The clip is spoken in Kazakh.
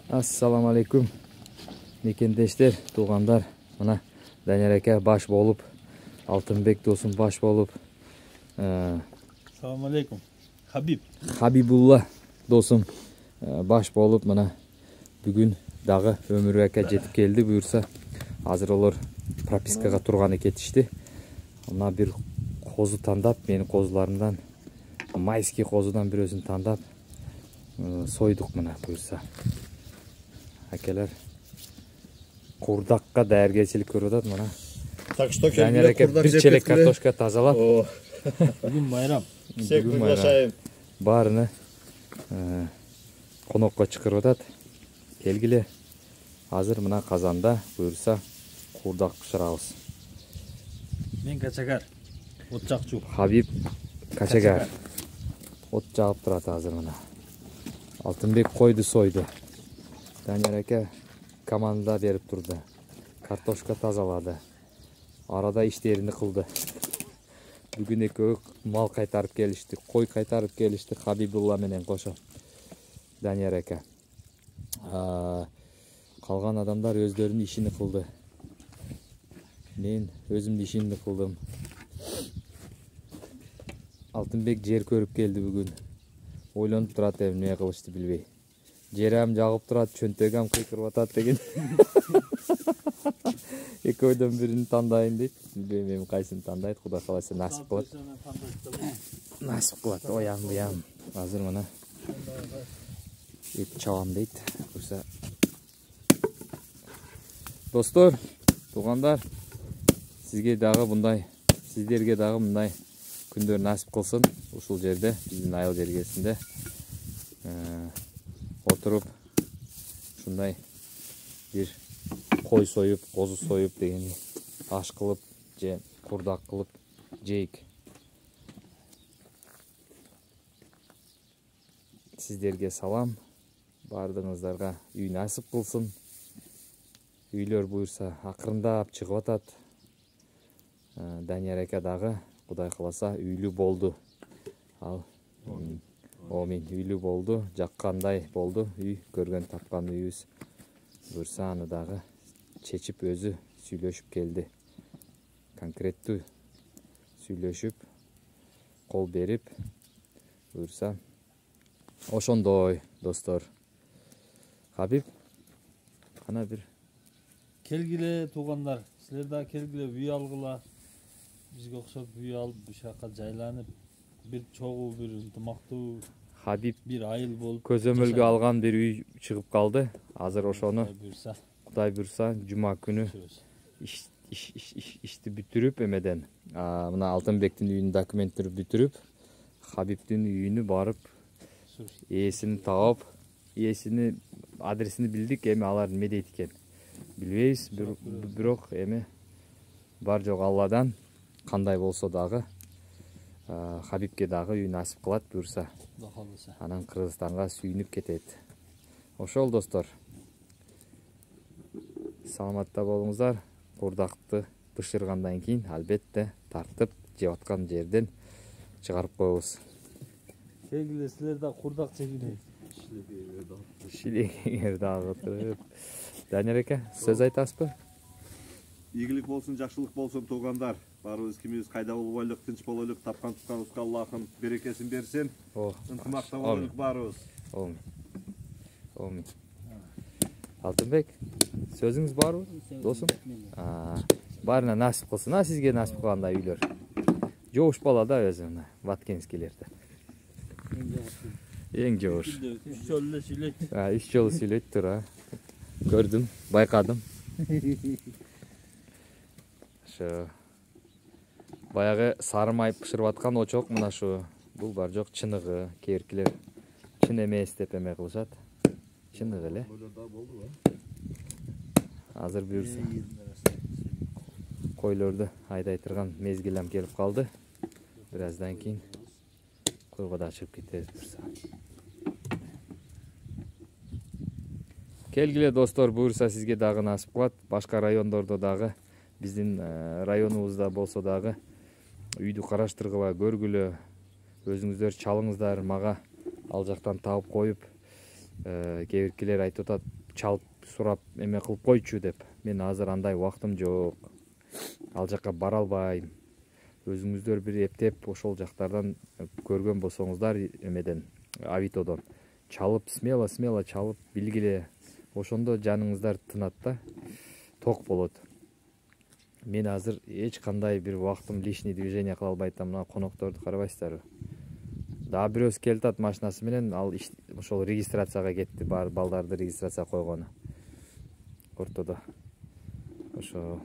Assalamu alaikum. Мекендештер, туғандар. Мына Данияр ака баш болып, Алтынбек досым баш болып. Assalamu alaikum. Хабибулла досым баш болып, мына бүгін дағы өмір ака жетіп келді. Бұйырса, азыр олар пропискаға тұрғаны кетішті. Мына бір қозы таңдап, менің қозыларымдан, майский қозыдан бір өзін таңдап, сойдық мына бұйырса. Әкелер қурдаққа дәргершілік көріп отады мына. Так что Данияр ака бір челек картошка тазалап. Бүгін майрам. Всех приглашаем. Барыны қонаққа шығарып отады. Келгіле. Азыр мына қазанда бұйырса қурдақ пішірамыз. Мен качагар. От жақчу. Хабиб качагар. От жағып тұрады азыр мына. Алтынбек қойды сойды. Данияр ака команда беріп тұрды. Картошка тазалады. Арада іштерini қылды. Бүгін екеуі мал қайтарып келішті. Қой қайтарып келішті. Хабибулла менен қоша. Данияр ака. Қалған адамдар өздерінің ішini қылды. Мен өзім ішini қылдым. Алтынбек жер көріп келді бүгін. Ойланып тұрады, не қылышты білбей. Жерем жағып тұрады, чөнтегім қиқырып атады деген. Екеудің бірін таңдайын дейді. Білмеймін қайсын таңдайды. Құда қаласа насip қылады. Насip қылады. Ояң бұяң. Азыр мұна ет чауам дейді. Көрсе. Достар, туғандар, сіздерге дағы бұндай күндер насip қылсын. Ушул жерде, біздің айыл жергесінде отырып, шундай бір қой сойып, қозы сойып деген аш қылып, же құрдақ қылып, жейік. Сіздерге салам, бардыңыздарға үй насip қылсын. Үйлер бұйырса ақырындап шығып атат. Данияр ака дағы Құдай қаласа үйлі болды. Ал Омин үйлі болды, жаққандай болды, үй көрген тапқан үйіз. Бұйырса аныдағы чечіп өзі сөйлешіп келді. Конкретті сөйлешіп, қол беріп, бұйырса. Ошондой, достар. Хабиб, қана бір. Келгіле туғандар, сілерді келгіле үй алғыла. Бізге ұқсап үй алып, бұл шаққа жайланып, бір çoğu, бір ынтымақты, Хабиб бір айыл болып. көзөмөлгө алған бір үй шығып қалды. Азыр ошоны Құдай бұйырса, жұма күні ішті бүтіріп өмеден. Мына Алтынбектің үйін документтері бүтіріп, Хабибтің үйіні барып, иесini тауып, иесini адресini білдік, еме алар не дейді екен. Білбейіз, бирок еме бар жоқ Алладан, қандай болса дағы, Хабибке дағы үй насip қылат бұйырса. Анан Қырғызстанға сүйініп кетеді. Ошол достар. Саламатта болыңыздар. Құрдақты пішірғандан кейін албетте тартып жеп жерден шығарып қойыңыз. Келгіле сілерді құрдақ чегіне. Шилегеңерді ағытып. Данияр ака, сөз айтасыз ба? Игілік болсын, жақшылық болсын туғандар. Барымыз кіміз қайда болуылық, тынш болуылық, тапқан тұтқанызға Аллахым берекесін берсін. Ынтымақта болуылық барымыз. Омин. Алтынбек, сөзіңіз бар ма, досым? Барына насip қылсын, сізге насip қылғанда үйлер. Жоғыш балада өзі, Ваткенскилерді. Ең жоғыш. Үш жолы сөйлейді тұр. Көрдім, байқадым. Баяғы сарымай пішіріп атқан очоқ мұна шу. Бұл бар жоқ чынығы, керкілер. Чын емес деп еме қылышат. Чынығы ле. Азыр бұйырса. Қойларды айдай тұрған мезгілем келіп қалды. Біраздан кейін қойға да шығып кетеді бұйырса. Келгіле достар, бұйырса сізге дағы насip қылат. Башқа райондорда дағы, біздің районымызда болса дағы үйді қараштырғыла, көргілі, өзіңіздер чалыңыздар, маға ал жақтан тауып қойып, кейбіркелер айтып атат, чалып сурап эме кылып койчу деп. Мен азыр андай убактым жок. Ал жакка бара албайм. Өзүңүздөр бир эптеп ошол жактардан көргөн болсоңуздар эмеден, Авитодон чалып смело чалып билгиле. Ошондо жаныңыздар тынат да, ток болот. Мен азыр эч кандай бир убактым лишний движение кыла албай атам. Мына конокторду карабайсыздарбы? Дагы бирөөсү келатат машинасы менен, ал ошол регистрацияга кетти, балдарды регистрацияга койгону. Ортодо. Ошо